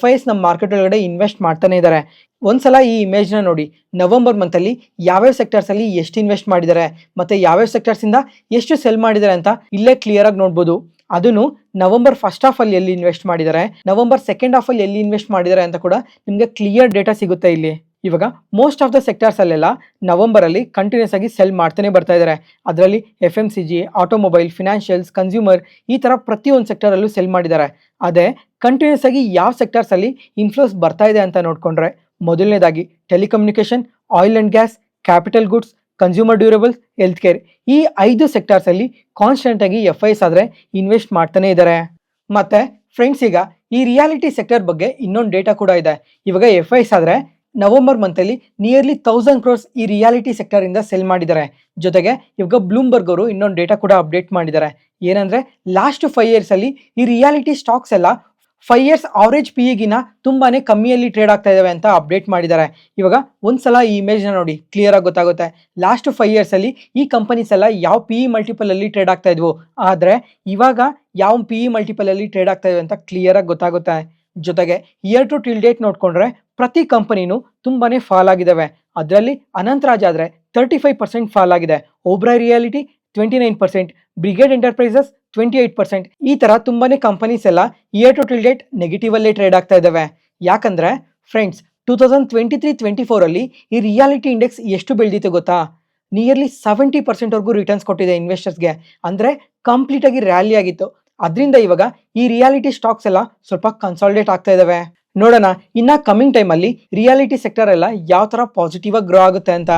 FIS ನಮ್ಮ ಮಾರ್ಕೆಟ್ ಒಳಗಡೆ ಇನ್ವೆಸ್ಟ್ ಮಾಡ್ತಾನೆ ಇದ್ದಾರೆ. ಒಂದ್ಸಲ ಈ ಇಮೇಜ್ ನ ನೋಡಿ, ನವೆಂಬರ್ ಮಂತ್ ಅಲ್ಲಿ ಯಾವ್ಯಾವ ಸೆಕ್ಟರ್ಸ್ ಅಲ್ಲಿ ಎಷ್ಟು ಇನ್ವೆಸ್ಟ್ ಮಾಡಿದ್ದಾರೆ ಮತ್ತೆ ಯಾವ್ಯಾವ ಸೆಕ್ಟರ್ಸ್ ಇಂದ ಎಷ್ಟು ಸೆಲ್ ಮಾಡಿದ್ದಾರೆ ಅಂತ ಇಲ್ಲೇ ಕ್ಲಿಯರ್ ಆಗಿ ನೋಡ್ಬೋದು. ಅದನ್ನು ನವೆಂಬರ್ ಫಸ್ಟ್ ಹಾಫ್ ಅಲ್ಲಿ ಎಲ್ಲಿ ಇನ್ವೆಸ್ಟ್ ಮಾಡಿದ್ದಾರೆ, ನವೆಂಬರ್ ಸೆಕೆಂಡ್ ಹಾಫ್ ಅಲ್ಲಿ ಎಲ್ಲಿ ಇನ್ವೆಸ್ಟ್ ಮಾಡಿದ್ದಾರೆ ಅಂತ ಕೂಡ ನಿಮ್ಗೆ ಕ್ಲಿಯರ್ ಡೇಟಾ ಸಿಗುತ್ತೆ ಇಲ್ಲಿ. ಇವಾಗ ಮೋಸ್ಟ್ ಆಫ್ ದ ಸೆಕ್ಟರ್ಸ್ ಅಲ್ಲೆಲ್ಲ ನವೆಂಬರ್ ಅಲ್ಲಿ ಕಂಟಿನ್ಯೂಸ್ ಆಗಿ ಸೆಲ್ ಮಾಡ್ತಾನೆ ಬರ್ತಾ ಇದ್ದಾರೆ. ಅದರಲ್ಲಿ FMCG, ಆಟೋಮೊಬೈಲ್, ಫಿನಾನ್ಷಿಯಲ್ಸ್, ಕನ್ಸ್ಯೂಮರ್ ಈ ತರ ಪ್ರತಿಯೊಂದು ಸೆಕ್ಟರ್ ಅಲ್ಲೂ ಸೆಲ್ ಮಾಡಿದ್ದಾರೆ. ಅದೇ ಕಂಟಿನ್ಯೂಸ್ ಆಗಿ ಯಾವ ಸೆಕ್ಟರ್ಸ್ ಅಲ್ಲಿ ಇನ್ಫ್ಲೋಸ್ ಬರ್ತಾ ಇದೆ ಅಂತ ನೋಡ್ಕೊಂಡ್ರೆ, ಮೊದಲನೇದಾಗಿ telecommunication, oil and gas, capital goods, consumer durables, health care. ಈ 5 ಸೆಕ್ಟರ್ಸ್ ಅಲ್ಲಿ ಕಾನ್ಸ್ಟೆಂಟ್ ಆಗಿ FIS ಆದ್ರೆ ಇನ್ವೆಸ್ಟ್ ಮಾಡ್ತಾನೆ ಇದ್ದಾರೆ. ಮತ್ತೆ ಫ್ರೆಂಡ್ಸ್, ಈಗ ಈ ರಿಯಾಲಿಟಿ ಸೆಕ್ಟರ್ ಬಗ್ಗೆ ಇನ್ನೊಂದು ಡೇಟಾ ಕೂಡ ಇದೆ. ಇವಾಗ FIS ಆದ್ರೆ ನವೆಂಬರ್ ಮಂತ್ ಅಲ್ಲಿ ನಿಯರ್ಲಿ 1,000 crores ಈ ರಿಯಾಲಿಟಿ ಸೆಕ್ಟರ್ ಇಂದ ಸೆಲ್ ಮಾಡಿದ್ದಾರೆ. ಜೊತೆಗೆ ಇವಾಗ ಬ್ಲೂಮ್ಬರ್ಗ್ ಅವರು ಇನ್ನೊಂದು ಡೇಟಾ ಕೂಡ ಅಪ್ಡೇಟ್ ಮಾಡಿದ್ದಾರೆ. ಏನಂದ್ರೆ ಲಾಸ್ಟ್ 5 years ಅಲ್ಲಿ ಈ ರಿಯಾಲಿಟಿ ಸ್ಟಾಕ್ಸ್ ಎಲ್ಲ 5 years ಆವರೇಜ್ PE ಗಿನ ತುಂಬಾನೇ ಕಮ್ಮಿಯಲ್ಲಿ ಟ್ರೇಡ್ ಆಗ್ತಾ ಇದಾವೆ ಅಂತ ಅಪ್ಡೇಟ್ ಮಾಡಿದ್ದಾರೆ. ಇವಾಗ ಒಂದ್ಸಲ ಈ ಇಮೇಜ್ ನ ನೋಡಿ, ಕ್ಲಿಯರ್ ಆಗಿ ಗೊತ್ತಾಗುತ್ತೆ. ಲಾಸ್ಟ್ 5 years ಅಲ್ಲಿ ಈ ಕಂಪನೀಸ್ ಎಲ್ಲ ಯಾವ PE ಮಲ್ಟಿಪಲ್ ಅಲ್ಲಿ ಟ್ರೇಡ್ ಆಗ್ತಾ ಇದ್ವು, ಆದ್ರೆ ಇವಾಗ ಯಾವ PE ಮಲ್ಟಿಪಲ್ ಅಲ್ಲಿ ಟ್ರೇಡ್ ಆಗ್ತಾ ಇವೆ ಅಂತ ಕ್ಲಿಯರ್ ಆಗಿ ಗೊತ್ತಾಗುತ್ತೆ. ಜೊತೆಗೆ ಇಯರ್ ಟು ಟಿಲ್ ಡೇಟ್ ನೋಡ್ಕೊಂಡ್ರೆ ಪ್ರತಿ ಕಂಪನಿನೂ ತುಂಬಾನೇ ಫಾಲ್ ಆಗಿದಾವೆ. ಅದರಲ್ಲಿ ಅನಂತರಾಜ್ ಆದ್ರೆ 35% ಫಾಲ್ ಆಗಿದೆ, ಓಬ್ರಾಯ್ ರಿಯಾಲಿಟಿ 29%, ಬ್ರಿಗೇಡ್ ಎಂಟರ್ಪ್ರೈಸಸ್ 28%. ಈ ತರ ತುಂಬಾನೇ ಕಂಪನೀಸ್ ಎಲ್ಲ year to till date negative ಅಲ್ಲೇ ಟ್ರೇಡ್ ಆಗ್ತಾ ಇದಾವೆ. ಯಾಕಂದ್ರೆ ಫ್ರೆಂಡ್ಸ್, 2023-24 ಅಲ್ಲಿ ಈ ರಿಯಾಲಿಟಿ ಇಂಡೆಕ್ಸ್ ಎಷ್ಟು ಬೆಳೆದಿತ್ತು ಗೊತ್ತಾ? ನಿಯರ್ಲಿ 70% ವರ್ಗೂ ರಿಟರ್ನ್ಸ್ ಕೊಟ್ಟಿದೆ ಇನ್ವೆಸ್ಟರ್ಸ್ಗೆ. ಅಂದ್ರೆ ಕಂಪ್ಲೀಟ್ ಆಗಿ ರ್ಯಾಲಿ ಆಗಿತ್ತು. ಅದರಿಂದ ಇವಾಗ ಈ ರಿಯಾಲಿಟಿ ಸ್ಟಾಕ್ಸ್ ಎಲ್ಲ ಸ್ವಲ್ಪ ಕನ್ಸಾಲಿಡೇಟ್ ಆಗ್ತಾ ಇದಾವೆ. ನೋಡೋಣ ಇನ್ನ ಕಮಿಂಗ್ ಟೈಮ್ ಅಲ್ಲಿ ರಿಯಾಲಿಟಿ ಸೆಕ್ಟರ್ ಎಲ್ಲ ಯಾವ ತರ ಪಾಸಿಟಿವ್ ಆಗಿ ಗ್ರೋ ಆಗುತ್ತೆ ಅಂತ.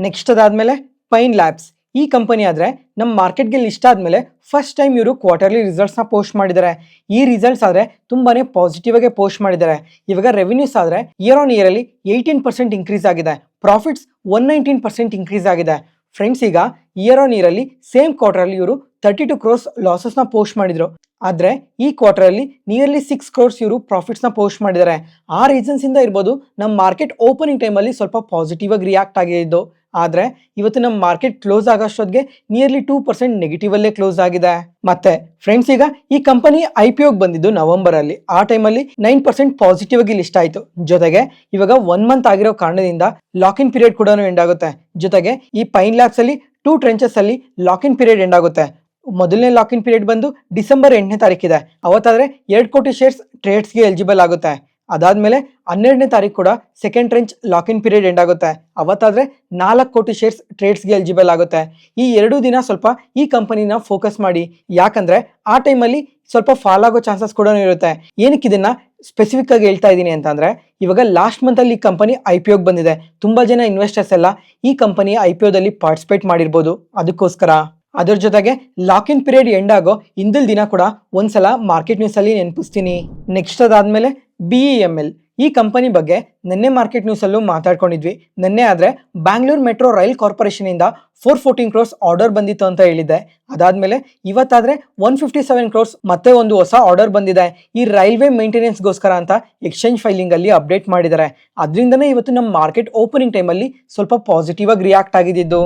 ನೆಕ್ಸ್ಟ್ ಅದಾದ್ಮೇಲೆ ಪೈನ್ ಲ್ಯಾಬ್ಸ್. ಈ ಕಂಪನಿ ಆದ್ರೆ ನಮ್ಮ ಮಾರ್ಕೆಟ್ಗೆ ಲಿಸ್ಟ್ ಆದ್ಮೇಲೆ ಫಸ್ಟ್ ಟೈಮ್ ಇವರು ಕ್ವಾರ್ಟರ್ಲಿ ರಿಸಲ್ಟ್ಸ್ ನ ಪೋಸ್ಟ್ ಮಾಡಿದ್ದಾರೆ. ಈ ರಿಸಲ್ಟ್ಸ್ ಆದ್ರೆ ತುಂಬಾನೇ ಪಾಸಿಟಿವ್ ಆಗಿ ಪೋಸ್ಟ್ ಮಾಡಿದ್ದಾರೆ. ಇವಾಗ ರೆವಿನ್ಯೂಸ್ ಆದ್ರೆ ಇಯರ್ ಆನ್ ಇಯರ್ ಅಲ್ಲಿ 18% ಇನ್ಕ್ರೀಸ್ ಆಗಿದೆ, ಪ್ರಾಫಿಟ್ಸ್ 119% ಇನ್ಕ್ರೀಸ್ ಆಗಿದೆ. ಫ್ರೆಂಡ್ಸ್, ಈಗ ಇಯರ್ ಆನ್ ಇಯರ್ ಅಲ್ಲಿ ಸೇಮ್ ಕ್ವಾರ್ಟರ್ ಅಲ್ಲಿ ಇವರು 32 crores ಲಾಸಸ್ ನ ಪೋಸ್ಟ್ ಮಾಡಿದ್ರು. ಆದ್ರೆ ಈ ಕ್ವಾರ್ಟರ್ ಅಲ್ಲಿ ನಿಯರ್ಲಿ 6 crores ಇವರು ಪ್ರಾಫಿಟ್ಸ್ ನ ಪೋಸ್ಟ್ ಮಾಡಿದ್ದಾರೆ. ಆ ರೀಸನ್ಸ್ ಇಂದ ಇರ್ಬೋದು ನಮ್ಮ ಮಾರ್ಕೆಟ್ ಓಪನಿಂಗ್ ಟೈಮ್ ಅಲ್ಲಿ ಸ್ವಲ್ಪ ಪಾಸಿಟಿವ್ ಆಗಿ ರಿಯಾಕ್ಟ್ ಆಗಿದ್ದು. ಆದ್ರೆ ಇವತ್ತು ನಮ್ಮ ಮಾರ್ಕೆಟ್ ಕ್ಲೋಸ್ ಆಗೋಷ್ಟೊತ್ತಿಗೆ ನಿಯರ್ಲಿ 2% ನೆಗೆಟಿವ್ ಅಲ್ಲೇ ಕ್ಲೋಸ್ ಆಗಿದೆ. ಮತ್ತೆ ಫ್ರೆಂಡ್ಸ್, ಈಗ ಈ ಕಂಪನಿ IPO ಬಂದಿದ್ದು ನವೆಂಬರ್ ಅಲ್ಲಿ. ಆ ಟೈಮಲ್ಲಿ 9% ಪಾಸಿಟಿವ್ ಆಗಿ ಲಿಸ್ಟ್ ಆಯ್ತು. ಜೊತೆಗೆ ಇವಾಗ 1 month ಆಗಿರೋ ಕಾರಣದಿಂದ ಲಾಕ್ ಇನ್ ಪೀರಿಯಡ್ ಕೂಡ ಎಂಡ್ ಆಗುತ್ತೆ. ಜೊತೆಗೆ ಈ ಪೈನ್ ಲ್ಯಾಬ್ಸ್ ಅಲ್ಲಿ 2 tranches ಅಲ್ಲಿ ಲಾಕ್ ಇನ್ ಪೀರಿಯಡ್ ಎಂಡ್ ಆಗುತ್ತೆ. ಮೊದಲನೇ ಲಾಕ್ ಇನ್ ಪೀರಿಯಡ್ ಬಂದು ಡಿಸೆಂಬರ್ 8ನೇ ತಾರೀಕಿದೆ. ಅವತ್ತಾದ್ರೆ 2 ಕೋಟಿ ಶೇರ್ಸ್ ಟ್ರೇಡ್ಸ್ಗೆ ಎಲಿಜಿಬಲ್ ಆಗುತ್ತೆ. ಅದಾದ್ಮೇಲೆ 12ನೇ ತಾರೀಕು ಕೂಡ second trench lock in period end ಆಗುತ್ತೆ. ಅವತ್ತಾದ್ರೆ 4 ಕೋಟಿ ಶೇರ್ಸ್ ಟ್ರೇಡ್ಸ್ಗೆ ಎಲಿಜಿಬಲ್ ಆಗುತ್ತೆ. ಈ 2 ದಿನ ಸ್ವಲ್ಪ ಈ ಕಂಪನಿನ ಫೋಕಸ್ ಮಾಡಿ. ಯಾಕಂದ್ರೆ ಆ ಟೈಮಲ್ಲಿ ಸ್ವಲ್ಪ ಫಾಲ್ ಆಗೋ ಚಾನ್ಸಸ್ ಕೂಡ ಇರುತ್ತೆ. ಏನಕ್ಕೆ ಇದನ್ನ ಸ್ಪೆಸಿಫಿಕ್ ಆಗಿ ಹೇಳ್ತಾ ಇದ್ದೀನಿ ಅಂತಂದ್ರೆ, ಇವಾಗ ಲಾಸ್ಟ್ ಮಂತ್ ಅಲ್ಲಿ ಈ ಕಂಪನಿ IPO ಬಂದಿದೆ. ತುಂಬಾ ಜನ ಇನ್ವೆಸ್ಟರ್ಸ್ ಎಲ್ಲ ಈ ಕಂಪನಿ IPO ದಲ್ಲಿ ಪಾರ್ಟಿಸಿಪೇಟ್ ಮಾಡಿರ್ಬೋದು. ಅದಕ್ಕೋಸ್ಕರ ಅದ್ರ ಜೊತೆಗೆ ಲಾಕ್ ಇನ್ ಪೀರಿಯಡ್ ಎಂಡ್ ಆಗೋ ಹಿಂದಿನ ದಿನ ಕೂಡ ಒಂದ್ಸಲ ಮಾರ್ಕೆಟ್ ನ್ಯೂಸ್ ಅಲ್ಲಿ ನೆನಪಿಸ್ತೀನಿ. ನೆಕ್ಸ್ಟ್ ಅದಾದ್ಮೇಲೆ BEML. ಈ ಕಂಪನಿ ಬಗ್ಗೆ ನಿನ್ನೆ ಮಾರ್ಕೆಟ್ ನ್ಯೂಸ್ ಅಲ್ಲೂ ಮಾತಾಡ್ಕೊಂಡಿದ್ವಿ. ನಿನ್ನೆ ಆದ್ರೆ ಬ್ಯಾಂಗ್ಳೂರ್ ಮೆಟ್ರೋ ರೈಲ್ ಕಾರ್ಪೊರೇಷನ್ ಇಂದ 414 crores ಆರ್ಡರ್ ಬಂದಿತ್ತು ಅಂತ ಹೇಳಿದ್ದೆ. ಅದಾದ್ಮೇಲೆ ಇವತ್ತಾದ್ರೆ 157 crores ಮತ್ತೆ ಒಂದು ಹೊಸ ಆರ್ಡರ್ ಬಂದಿದೆ. ಈ ರೈಲ್ವೆ ಮೇಂಟೆನೆನ್ಸ್ ಗೋಸ್ಕರ ಅಂತ ಎಕ್ಸ್ಚೇಂಜ್ ಫೈಲಿಂಗ್ ಅಲ್ಲಿ ಅಪ್ಡೇಟ್ ಮಾಡಿದ್ದಾರೆ. ಅದರಿಂದನೇ ಇವತ್ತು ನಮ್ಮ ಮಾರ್ಕೆಟ್ ಓಪನಿಂಗ್ ಟೈಮ್ ಅಲ್ಲಿ ಸ್ವಲ್ಪ ಪಾಸಿಟಿವ್ ಆಗಿ ರಿಯಾಕ್ಟ್ ಆಗಿದ್ದು.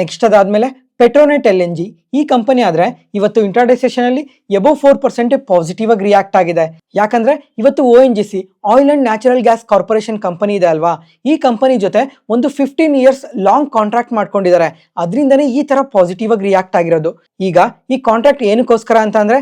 ನೆಕ್ಸ್ಟ್ ಅದಾದ್ಮೇಲೆ ಪೆಟ್ರೋನೆಟ್ LNG. ಈ ಕಂಪನಿ ಆದ್ರೆ ಇವತ್ತು ಇಂಟ್ರಾಡೇ ಸೆಷನ್ ಅಲ್ಲಿ ಎಬೋ 4% ಪಾಸಿಟಿವ್ ಆಗಿ ರಿಯಾಕ್ಟ್ ಆಗಿದೆ. ಯಾಕಂದ್ರೆ ಇವತ್ತು ONGC oil and natural gas corporation company ಇದೆ ಅಲ್ವಾ, ಈ ಕಂಪನಿ ಜೊತೆ ಒಂದು 15 years ಲಾಂಗ್ ಕಾಂಟ್ರಾಕ್ಟ್ ಮಾಡ್ಕೊಂಡಿದ್ದಾರೆ. ಅದರಿಂದನೇ ಈ ತರ ಪಾಸಿಟಿವ್ ಆಗಿ ರಿಯಾಕ್ಟ್ ಆಗಿರೋದು. ಈಗ ಈ ಕಾಂಟ್ರಾಕ್ಟ್ ಏನಕ್ಕೋಸ್ಕರ ಅಂತ ಅಂದ್ರೆ,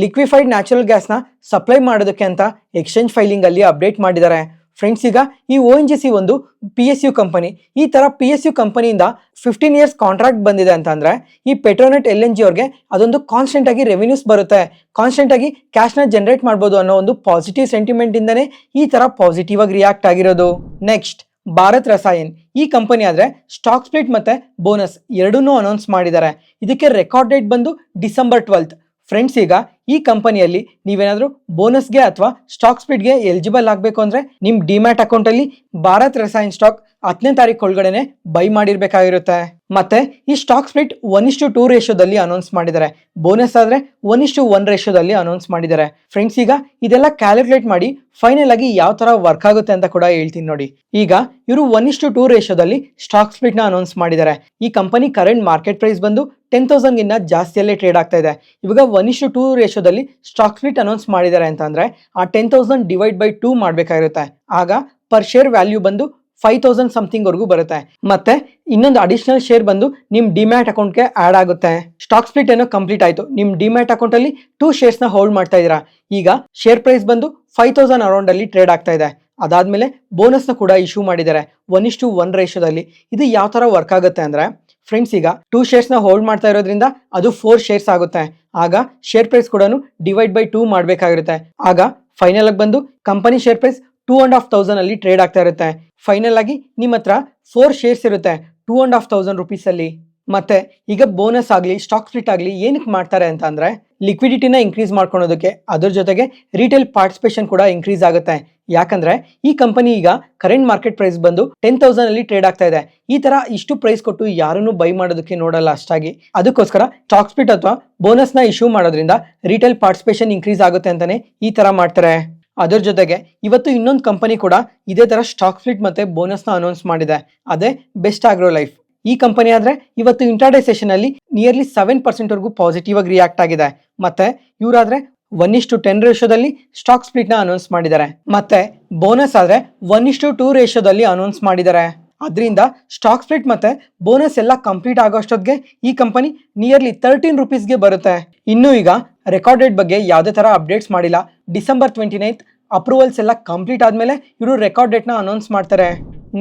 ಲಿಕ್ವಿಫೈಡ್ ನ್ಯಾಚುರಲ್ ಗ್ಯಾಸ್ನ ಸಪ್ಲೈ ಮಾಡೋದಕ್ಕೆ ಅಂತ ಎಕ್ಸ್ಚೇಂಜ್ ಫೈಲಿಂಗ್ ಅಲ್ಲಿ ಅಪ್ಡೇಟ್ ಮಾಡಿದ್ದಾರೆ. ಫ್ರೆಂಡ್ಸ್, ಈಗ ಈ ONGC ಒಂದು PSU ಕಂಪನಿ. ಈ ತರ PSU ಕಂಪನಿಯಿಂದ 15 ಇಯರ್ಸ್ ಕಾಂಟ್ರಾಕ್ಟ್ ಬಂದಿದೆ ಅಂತಂದ್ರೆ ಈ ಪೆಟ್ರೋನೆಟ್ LNG ಅವ್ರಿಗೆ ಅದೊಂದು ಕಾನ್ಸ್ಟೆಂಟ್ ಆಗಿ ರೆವಿನ್ಯೂಸ್ ಬರುತ್ತೆ, ಕಾನ್ಸ್ಟೆಂಟ್ ಆಗಿ ಕ್ಯಾಶ್ ನ ಜನರೇಟ್ ಮಾಡ್ಬೋದು ಅನ್ನೋ ಒಂದು ಪಾಸಿಟಿವ್ ಸೆಂಟಿಮೆಂಟ್ ಇಂದಾನೆ ಈ ತರ ಪಾಸಿಟಿವ್ ಆಗಿ ರಿಯಾಕ್ಟ್ ಆಗಿರೋದು. ನೆಕ್ಸ್ಟ್, ಭಾರತ್ ರಸಾಯನ್. ಈ ಕಂಪನಿ ಆದ್ರೆ ಸ್ಟಾಕ್ ಸ್ಪ್ಲಿಟ್ ಮತ್ತೆ ಬೋನಸ್ ಎರಡನ್ನೂ ಅನೌನ್ಸ್ ಮಾಡಿದ್ದಾರೆ. ಇದಕ್ಕೆ ರೆಕಾರ್ಡ್ ಡೇಟ್ ಬಂದು ಡಿಸೆಂಬರ್ 12. ಫ್ರೆಂಡ್ಸ್, ಈಗ ಈ ಕಂಪನಿಯಲ್ಲಿ ನೀವೇನಾದ್ರೂ ಬೋನಸ್ಗೆ ಅಥವಾ ಸ್ಟಾಕ್ ಸ್ಪ್ಲಿಟ್ಗೆ ಎಲಿಜಿಬಲ್ ಆಗಬೇಕು ಅಂದ್ರೆ ನಿಮ್ ಡಿಮ್ಯಾಟ್ ಅಕೌಂಟ್ ಅಲ್ಲಿ ಭಾರತ್ ರಸಾಯನ್ ಸ್ಟಾಕ್ 10ನೇ ತಾರೀಕು ಒಳಗಡೆನೆ ಬೈ ಮಾಡಿರ್ಬೇಕಾಗಿರುತ್ತೆ. ಮತ್ತೆ ಈ ಸ್ಟಾಕ್ ಸ್ಪ್ಲಿಟ್ 1:2 ರೇಷಿಯೋದಲ್ಲಿ ಅನೌನ್ಸ್ ಮಾಡಿದ್ದಾರೆ. ಬೋನಸ್ ಆದ್ರೆ 1:1 ರೇಷಿಯೋದಲ್ಲಿ ಅನೌನ್ಸ್ ಮಾಡಿದ್ದಾರೆ. ಫ್ರೆಂಡ್ಸ್, ಈಗ ಇದೆಲ್ಲ ಕ್ಯಾಲ್ಕುಲೇಟ್ ಮಾಡಿ ಫೈನಲ್ ಆಗಿ ಯಾವ ತರ ವರ್ಕ್ ಆಗುತ್ತೆ ಅಂತ ಕೂಡ ಹೇಳ್ತೀನಿ ನೋಡಿ. ಈಗ ಇವರು 1:2 ರೇಷಿಯೋದಲ್ಲಿ ಸ್ಟಾಕ್ ಸ್ಪ್ಲಿಟ್ ನ ಅನೌನ್ಸ್ ಮಾಡಿದ್ದಾರೆ. ಈ ಕಂಪನಿ ಕರೆಂಟ್ ಮಾರ್ಕೆಟ್ ಪ್ರೈಸ್ ಬಂದು 10,000 ಗಿನ್ನ ಜಾಸ್ತಿಯಲ್ಲೇ ಟ್ರೇಡ್ ಆಗ್ತಾ ಇದೆ. ಇವಾಗ 1:2 ರೇಷಿಯೋದಲ್ಲಿ ಸ್ಟಾಕ್ ಸ್ಪ್ಲಿಟ್ ಅನೌನ್ಸ್ ಮಾಡಿದ್ದಾರೆ ಅಂತಂದ್ರೆ ಆ 10,000 ಡಿವೈಡ್ ಬೈ 2 ಮಾಡ್ಬೇಕಾಗಿರುತ್ತೆ. ಆಗ ಪರ್ ಶೇರ್ ವ್ಯಾಲ್ಯೂ ಬಂದು 5,000 ಸಮಥಿಂಗ್ ವರೆಗೂ ಬರುತ್ತೆ. ಮತ್ತೆ ಇನ್ನೊಂದು ಅಡಿಷನಲ್ ಶೇರ್ ಬಂದು ನಿಮ್ ಡಿಮ್ಯಾಟ್ ಅಕೌಂಟ್ಗೆ ಆಡ್ ಆಗುತ್ತೆ. ಸ್ಟಾಕ್ ಸ್ಪ್ಲಿಟ್ ಏನೋ ಕಂಪ್ಲೀಟ್ ಆಯ್ತು, ನಿಮ್ ಡಿಮ್ಯಾಟ್ ಅಕೌಂಟ್ ಅಲ್ಲಿ 2 ಶೇರ್ಸ್ ನ ಹೋಲ್ಡ್ ಮಾಡ್ತಾ ಇದೀರಾ. ಈಗ ಶೇರ್ ಪ್ರೈಸ್ ಬಂದು 5,000 ಅರೌಂಡ್ ಅಲ್ಲಿ ಟ್ರೇಡ್ ಆಗ್ತಾ ಇದೆ. ಅದಾದ್ಮೇಲೆ ಬೋನಸ್ ನ ಕೂಡ ಇಶ್ಯೂ ಮಾಡಿದ್ದಾರೆ 1:1 ರೇಷಿಯೋದಲ್ಲಿ. ಇದು ಯಾವ ತರ ವರ್ಕ್ ಆಗುತ್ತೆ ಅಂದ್ರೆ ಫ್ರೆಂಡ್ಸ್, ಈಗ 2 ಶೇರ್ಸ್ ನ ಹೋಲ್ಡ್ ಮಾಡ್ತಾ ಇರೋದ್ರಿಂದ ಅದು 4 ಶೇರ್ಸ್ ಆಗುತ್ತೆ. ಆಗ ಶೇರ್ ಪ್ರೈಸ್ ಕೂಡ ಡಿವೈಡ್ ಬೈ 2 ಮಾಡ್ಬೇಕಾಗಿರುತ್ತೆ. ಆಗ ಫೈನಲ್ ಆಗಿ ಬಂದು ಕಂಪನಿ ಶೇರ್ ಪ್ರೈಸ್ 2,500 ಅಲ್ಲಿ ಟ್ರೇಡ್ ಆಗ್ತಾ ಇರುತ್ತೆ. ಫೈನಲ್ ಆಗಿ ನಿಮ್ಮ ಹತ್ರ 4 ಶೇರ್ಸ್ ಇರುತ್ತೆ 2,500 ರುಪೀಸ್ ಅಲ್ಲಿ. ಮತ್ತೆ ಈಗ ಬೋನಸ್ ಆಗ್ಲಿ ಸ್ಟಾಕ್ ಸ್ಪ್ಲಿಟ್ ಆಗ್ಲಿ ಏನಕ್ಕೆ ಮಾಡ್ತಾರೆ ಅಂತ ಅಂದ್ರೆ ಲಿಕ್ವಿಡಿಟಿನ ಇನ್ಕ್ರೀಸ್ ಮಾಡ್ಕೊಳೋದಕ್ಕೆ, ಅದ್ರ ಜೊತೆಗೆ ರಿಟೇಲ್ ಪಾರ್ಟಿಸಿಪೇಷನ್ ಕೂಡ ಇನ್ಕ್ರೀಸ್ ಆಗುತ್ತೆ. ಯಾಕಂದ್ರೆ ಈ ಕಂಪನಿ ಈಗ ಕರೆಂಟ್ ಮಾರ್ಕೆಟ್ ಪ್ರೈಸ್ ಬಂದು 10,000 ಅಲ್ಲಿ ಟ್ರೇಡ್ ಆಗ್ತಾ ಇದೆ. ಈ ತರ ಇಷ್ಟು ಪ್ರೈಸ್ ಕೊಟ್ಟು ಯಾರನ್ನು ಬೈ ಮಾಡೋದಕ್ಕೆ ನೋಡಲ್ಲ ಅಷ್ಟಾಗಿ. ಅದಕ್ಕೋಸ್ಕರ ಸ್ಟಾಕ್ ಸ್ಪ್ಲಿಟ್ ಅಥವಾ ಬೋನಸ್ ನ ಇಶ್ಯೂ ಮಾಡೋದ್ರಿಂದ ರಿಟೇಲ್ ಪಾರ್ಟಿಸಿಪೇಷನ್ ಇನ್ಕ್ರೀಸ್ ಆಗುತ್ತೆ ಅಂತಾನೆ ಈ ತರ ಮಾಡ್ತಾರೆ. ಅದರ ಜೊತೆಗೆ ಇವತ್ತು ಇನ್ನೊಂದು ಕಂಪನಿ ಕೂಡ ಇದೇ ತರ ಸ್ಟಾಕ್ ಸ್ಪ್ಲಿಟ್ ಮತ್ತೆ ಬೋನಸ್ ನ ಅನೌನ್ಸ್ ಮಾಡಿದೆ. ಅದೇ ಬೆಸ್ಟ್ ಆಗ್ರೋ ಲೈಫ್. ಈ ಕಂಪನಿ ಆದ್ರೆ ಇವತ್ತು ಇಂಟ್ರಾಡೇ ಸೆಷನ್ ಅಲ್ಲಿ ನಿಯರ್ಲಿ 7% ವರೆಗೂ ಪಾಸಿಟಿವ್ ಆಗಿ ರಿಯಾಕ್ಟ್ ಆಗಿದೆ. ಮತ್ತೆ ಇವರಾದ್ರೆ 1:10 ರೇಷಿಯೋದಲ್ಲಿ ಸ್ಟಾಕ್ ಸ್ಪ್ಲಿಟ್ ನ ಅನೌನ್ಸ್ ಮಾಡಿದ್ದಾರೆ. ಮತ್ತೆ ಬೋನಸ್ ಆದ್ರೆ 1:2 ರೇಷಿಯೋದಲ್ಲಿ ಅನೌನ್ಸ್ ಮಾಡಿದ್ದಾರೆ. ಅದರಿಂದ ಸ್ಟಾಕ್ ಸ್ಪ್ಲಿಟ್ ಮತ್ತೆ ಬೋನಸ್ ಎಲ್ಲ ಕಂಪ್ಲೀಟ್ ಆಗೋಷ್ಟೊತ್ತಿಗೆ ಈ ಕಂಪನಿ ನಿಯರ್ಲಿ 13 ರುಪೀಸ್ಗೆ ಬರುತ್ತೆ. ಇನ್ನು ಈಗ ರೆಕಾರ್ಡ್ ಡೇಟ್ ಬಗ್ಗೆ ಯಾವುದೇ ತರ ಅಪ್ಡೇಟ್ಸ್ ಮಾಡಿಲ್ಲ. ಡಿಸೆಂಬರ್ 29 ಅಪ್ರೂವಲ್ಸ್ ಎಲ್ಲ ಕಂಪ್ಲೀಟ್ ಆದ್ಮೇಲೆ ಇವರು ರೆಕಾರ್ಡ್ ಡೇಟ್ ನ ಅನೌನ್ಸ್ ಮಾಡ್ತಾರೆ.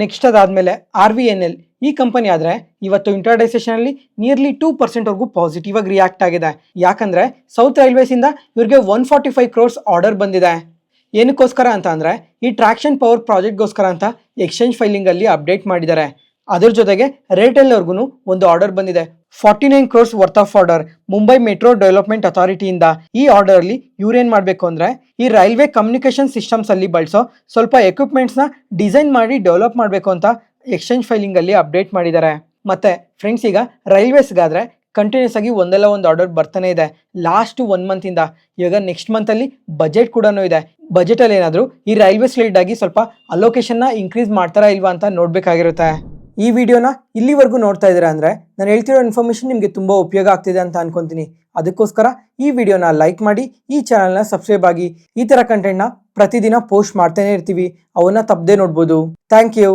ನೆಕ್ಸ್ಟ್ ಅದಾದ್ಮೇಲೆ RVNL. ಈ ಕಂಪನಿ ಆದ್ರೆ ಇವತ್ತು ಇಂಟ್ರಾಡೇ ಸೆಷನ್ ಅಲ್ಲಿ ನಿಯರ್ಲಿ 2% ವರೆಗೂ ಪಾಸಿಟಿವ್ ಆಗಿ ರಿಯಾಕ್ಟ್ ಆಗಿದೆ. ಯಾಕಂದ್ರೆ ಸೌತ್ ರೈಲ್ವೇಸ್ ಇಂದ ಇವ್ರಿಗೆ 145 crores ಆರ್ಡರ್ ಬಂದಿದೆ. ಏನಕ್ಕೋಸ್ಕರ ಅಂತ ಅಂದ್ರೆ ಈ ಟ್ರಾಕ್ಷನ್ ಪವರ್ ಪ್ರಾಜೆಕ್ಟ್ಗೋಸ್ಕರ ಅಂತ ಎಕ್ಸ್ಚೇಂಜ್ ಫೈಲಿಂಗ್ ಅಲ್ಲಿ ಅಪ್ಡೇಟ್ ಮಾಡಿದ್ದಾರೆ. ಅದ್ರ ಜೊತೆಗೆ ರೇಟೆಲ್ ಅವ್ರಿಗೂ ಒಂದು ಆರ್ಡರ್ ಬಂದಿದೆ 49 crores worth of order Mumbai metro development ಅಥಾರಿಟಿಯಿಂದ. ಈ ಆರ್ಡರ್ ಅಲ್ಲಿ ಇವ್ರೇನ್ ಮಾಡ್ಬೇಕು ಅಂದ್ರೆ ಈ ರೈಲ್ವೆ ಕಮ್ಯುನಿಕೇಶನ್ ಸಿಸ್ಟಮ್ಸ್ ಅಲ್ಲಿ ಬಳಸೋ ಸ್ವಲ್ಪ ಎಕ್ವಿಪ್ಮೆಂಟ್ಸ್ ನ ಡಿಸೈನ್ ಮಾಡಿ ಡೆವಲಪ್ ಮಾಡಬೇಕು ಅಂತ ಎಕ್ಸ್ಚೇಂಜ್ ಫೈಲಿಂಗ್ ಅಲ್ಲಿ ಅಪ್ಡೇಟ್ ಮಾಡಿದ್ದಾರೆ. ಮತ್ತೆ ಫ್ರೆಂಡ್ಸ್, ಈಗ ರೈಲ್ವೇಸ್ಗಾದ್ರೆ ಕಂಟಿನ್ಯೂಸ್ ಆಗಿ ಒಂದಲ್ಲ ಒಂದು ಆರ್ಡರ್ ಬರ್ತಾನೆ ಇದೆ ಲಾಸ್ಟ್ 1 ಮಂತ್ ಇಂದ. ಇವಾಗ ನೆಕ್ಸ್ಟ್ ಮಂತ್ ಅಲ್ಲಿ ಬಜೆಟ್ ಕೂಡ ಇದೆ. ಬಜೆಟ್ ಅಲ್ಲಿ ಏನಾದ್ರು ಈ ರೈಲ್ವೇಸ್ ರಿಲೇಟೆಡ್ ಆಗಿ ಸ್ವಲ್ಪ ಅಲೋಕೇಶನ್ ನ ಇನ್ಕ್ರೀಸ್ ಮಾಡ್ತಾರಾ ಇಲ್ವಾ ಅಂತ ನೋಡ್ಬೇಕಾಗಿರುತ್ತೆ. ಈ ವಿಡಿಯೋನ ಇಲ್ಲಿವರೆಗೂ ನೋಡ್ತಾ ಇದ್ದೀರಾ ಅಂದ್ರೆ ನಾನು ಹೇಳ್ತಿರೋ ಇನ್ಫಾರ್ಮೇಶನ್ ನಿಮಗೆ ತುಂಬಾ ಉಪಯೋಗ ಆಗ್ತಿದೆ ಅಂತ ಅನ್ಕೊಂತೀನಿ. ಅದಕ್ಕೋಸ್ಕರ ಈ ವಿಡಿಯೋನ ಲೈಕ್ ಮಾಡಿ, ಈ ಚಾನಲ್ನ ಸಬ್ಸ್ಕ್ರೈಬ್ ಆಗಿ. ಈ ತರ ಕಂಟೆಂಟ್ನ ಪ್ರತಿದಿನ ಪೋಸ್ಟ್ ಮಾಡ್ತಾನೆ ಇರ್ತೀವಿ, ಅವನ್ನ ತಪ್ಪದೆ ನೋಡ್ಬೋದು. Thank you.